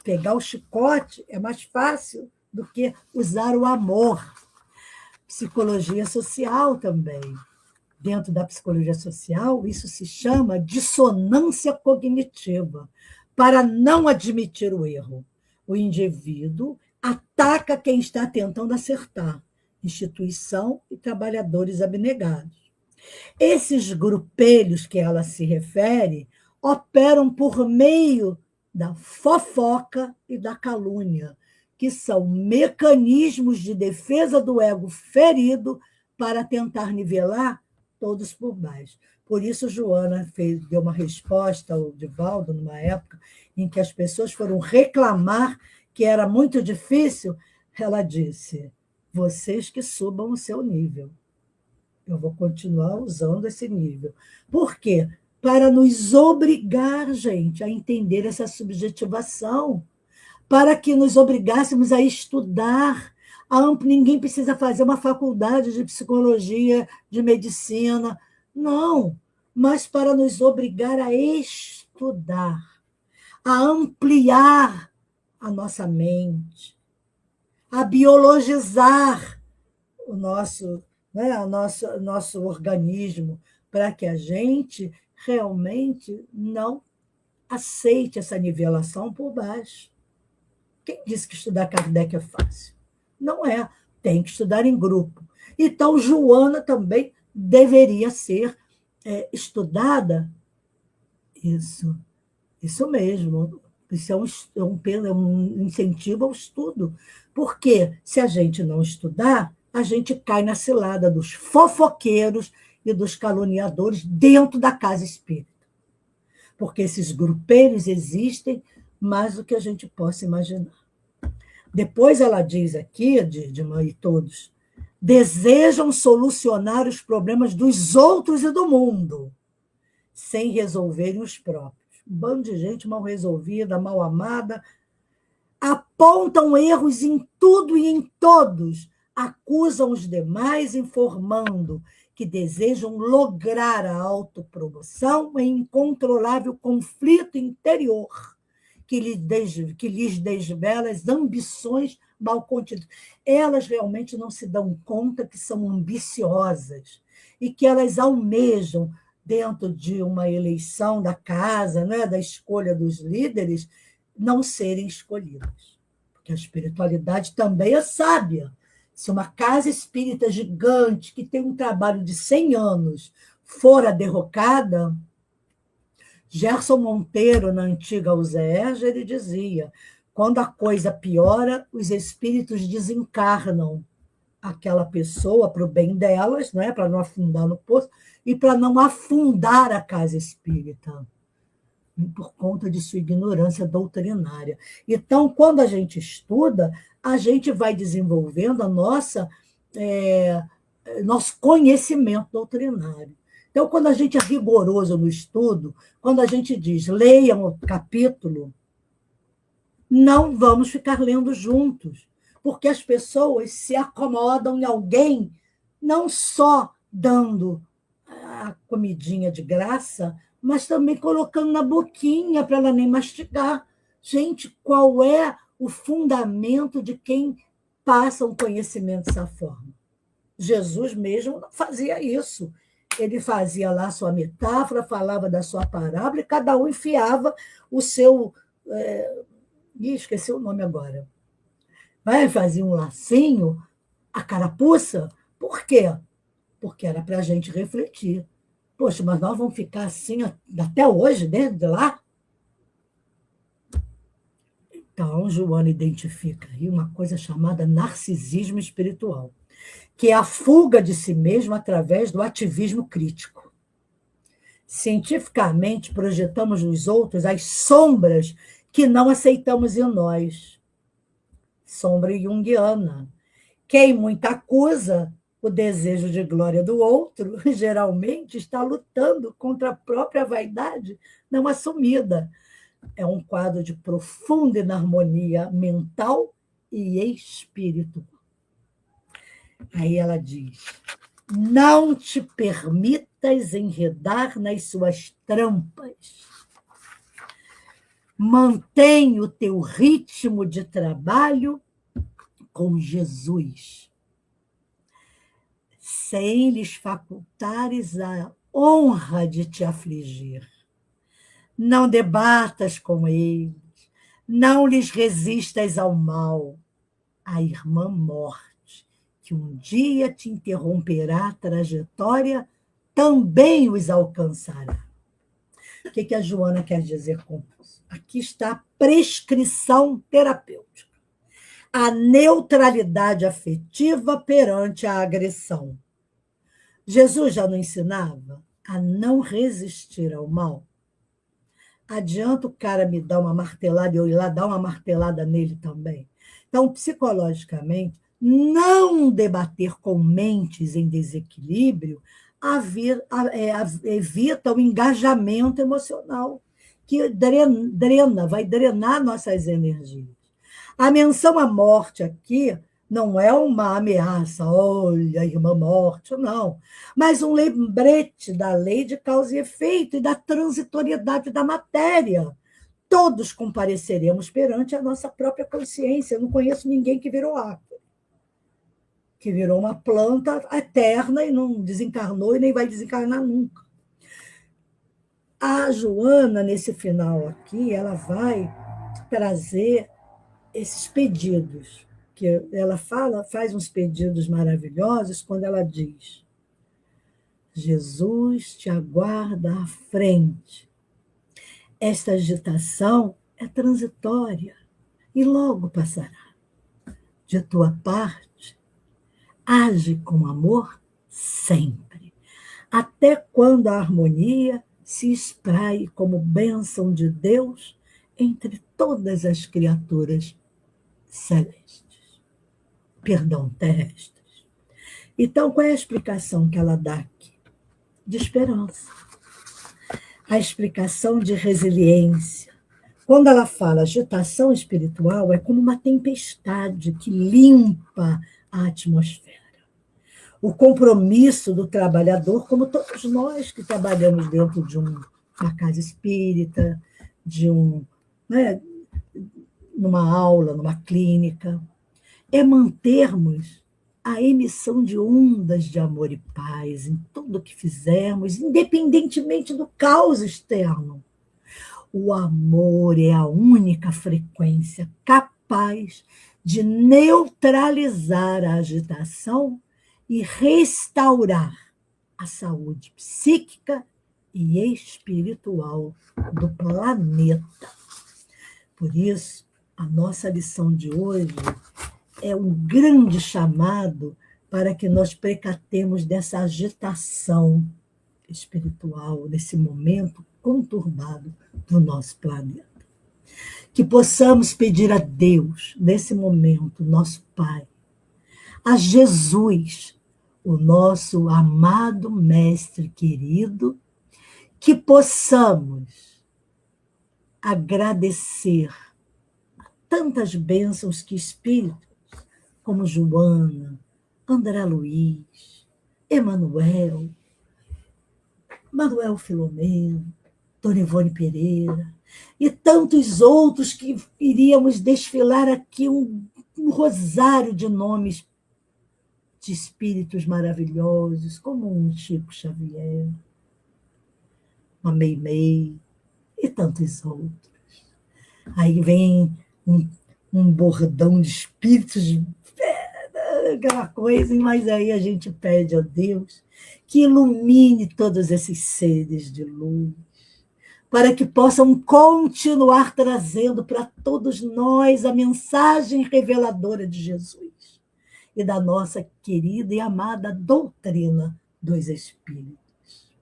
Pegar o chicote é mais fácil do que usar o amor. Psicologia social também. Dentro da psicologia social, isso se chama dissonância cognitiva, para não admitir o erro. O indivíduo ataca quem está tentando acertar, instituição e trabalhadores abnegados. Esses grupelhos que ela se refere operam por meio da fofoca e da calúnia, que são mecanismos de defesa do ego ferido para tentar nivelar todos por baixo. Por isso, Joana deu uma resposta ao Divaldo, numa época em que as pessoas foram reclamar que era muito difícil. Ela disse: vocês que subam o seu nível. Eu vou continuar usando esse nível. Por quê? Para nos obrigar, gente, a entender essa subjetivação, para que nos obrigássemos a estudar. Ninguém precisa fazer uma faculdade de psicologia, de medicina, não, mas para nos obrigar a estudar, a ampliar a nossa mente, a biologizar o nosso, né, nosso organismo, para que a gente realmente não aceite essa nivelação por baixo. Quem disse que estudar Kardec é fácil? Não é. Tem que estudar em grupo. Então, Joana também deveria ser estudada. Isso mesmo. Isso é um incentivo ao estudo. Porque se a gente não estudar, a gente cai na cilada dos fofoqueiros e dos caluniadores dentro da casa espírita. Porque esses grupeiros existem mais do que a gente possa imaginar. Depois ela diz aqui, de Mãe e todos, desejam solucionar os problemas dos outros e do mundo, sem resolverem os próprios. Um bando de gente mal resolvida, mal amada, apontam erros em tudo e em todos, acusam os demais, informando que desejam lograr a autopromoção em incontrolável conflito interior, que lhes desvela as ambições mal contidas. Elas realmente não se dão conta que são ambiciosas e que elas almejam, dentro de uma eleição da casa, né, da escolha dos líderes, não serem escolhidas. Porque a espiritualidade também é sábia. Se uma casa espírita gigante, que tem um trabalho de 100 anos, for a derrocada, Gerson Monteiro, na antiga USERJ, ele dizia: quando a coisa piora, os espíritos desencarnam aquela pessoa para o bem delas, né, para não afundar no poço, e para não afundar a casa espírita, por conta de sua ignorância doutrinária. Então, quando a gente estuda, a gente vai desenvolvendo nosso conhecimento doutrinário. Então, quando a gente é rigoroso no estudo, quando a gente diz, leiam o capítulo, não vamos ficar lendo juntos, porque as pessoas se acomodam em alguém, não só dando a comidinha de graça, mas também colocando na boquinha para ela nem mastigar. Gente, qual é o fundamento de quem passa um conhecimento dessa forma? Jesus mesmo não fazia isso. Ele fazia lá sua metáfora, falava da sua parábola, e cada um enfiava o seu... esqueci o nome agora. Fazia um lacinho, a carapuça. Por quê? Porque era para a gente refletir. Poxa, mas nós vamos ficar assim até hoje, desde lá? Então, Joana identifica aí uma coisa chamada narcisismo espiritual, que é a fuga de si mesmo através do ativismo crítico. Cientificamente, projetamos nos outros as sombras que não aceitamos em nós. Sombra junguiana. Quem muito acusa o desejo de glória do outro, geralmente está lutando contra a própria vaidade não assumida. É um quadro de profunda inarmonia mental e espiritual. Aí ela diz: não te permitas enredar nas suas trampas. Mantém o teu ritmo de trabalho com Jesus, sem lhes facultares a honra de te afligir. Não debatas com eles, não lhes resistas ao mal. A irmã morte, que um dia te interromperá a trajetória, também os alcançará. O que a Joana quer dizer com isso? Aqui está a prescrição terapêutica. A neutralidade afetiva perante a agressão. Jesus já não ensinava a não resistir ao mal? Adianta o cara me dar uma martelada e eu ir lá dar uma martelada nele também? Então, psicologicamente, não debater com mentes em desequilíbrio evita o engajamento emocional, que vai drenar nossas energias. A menção à morte aqui não é uma ameaça, olha, irmã morte, não, mas um lembrete da lei de causa e efeito e da transitoriedade da matéria. Todos compareceremos perante a nossa própria consciência. Eu não conheço ninguém que virou árvore, que virou uma planta eterna e não desencarnou e nem vai desencarnar nunca. A Joana, nesse final aqui, ela vai trazer esses pedidos, que ela faz uns pedidos maravilhosos quando ela diz: Jesus te aguarda à frente. Esta agitação é transitória e logo passará. De tua parte, age com amor sempre, até quando a harmonia se espraie como bênção de Deus entre todas as criaturas celestes. Perdão, terrestres. Então, qual é a explicação que ela dá aqui? De esperança. A explicação de resiliência. Quando ela fala agitação espiritual, é como uma tempestade que limpa a atmosfera. O compromisso do trabalhador, como todos nós que trabalhamos dentro de uma casa espírita, numa aula, numa clínica, é mantermos a emissão de ondas de amor e paz em tudo que fizermos, independentemente do caos externo. O amor é a única frequência capaz de neutralizar a agitação e restaurar a saúde psíquica e espiritual do planeta. Por isso, a nossa lição de hoje é um grande chamado para que nós precatemos dessa agitação espiritual, nesse momento conturbado do nosso planeta. Que possamos pedir a Deus, nesse momento, nosso Pai, a Jesus, o nosso amado Mestre querido, que possamos agradecer a tantas bênçãos que espíritos como Joana, André Luiz, Emanuel Filomeno, Dona Ivone Pereira, e tantos outros que iríamos desfilar aqui um rosário de nomes de espíritos maravilhosos, como um Chico Xavier, uma Meimei e tantos outros. Aí vem um bordão de espíritos, aquela coisa, mas aí a gente pede a Deus que ilumine todos esses seres de luz, para que possam continuar trazendo para todos nós a mensagem reveladora de Jesus e da nossa querida e amada doutrina dos Espíritos.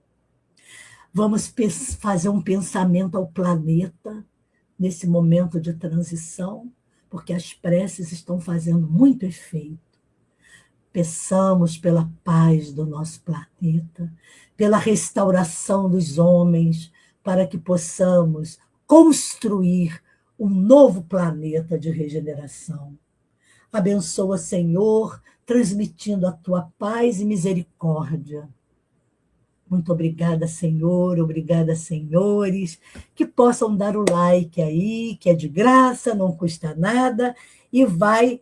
Vamos fazer um pensamento ao planeta nesse momento de transição, porque as preces estão fazendo muito efeito. Peçamos pela paz do nosso planeta, pela restauração dos homens, para que possamos construir um novo planeta de regeneração. Abençoa, Senhor, transmitindo a tua paz e misericórdia. Muito obrigada, Senhor, obrigada, senhores, que possam dar o like aí, que é de graça, não custa nada, e vai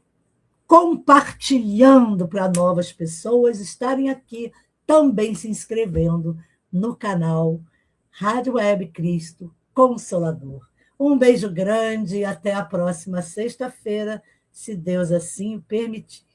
compartilhando para novas pessoas estarem aqui também se inscrevendo no canal Rádio Web Cristo Consolador. Um beijo grande e até a próxima sexta-feira, se Deus assim o permitir.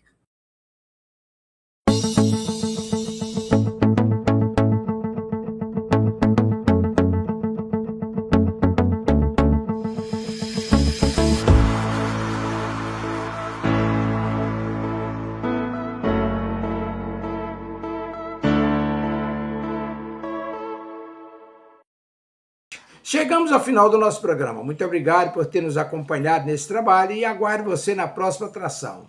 Chegamos ao final do nosso programa. Muito obrigado por ter nos acompanhado nesse trabalho e aguardo você na próxima atração.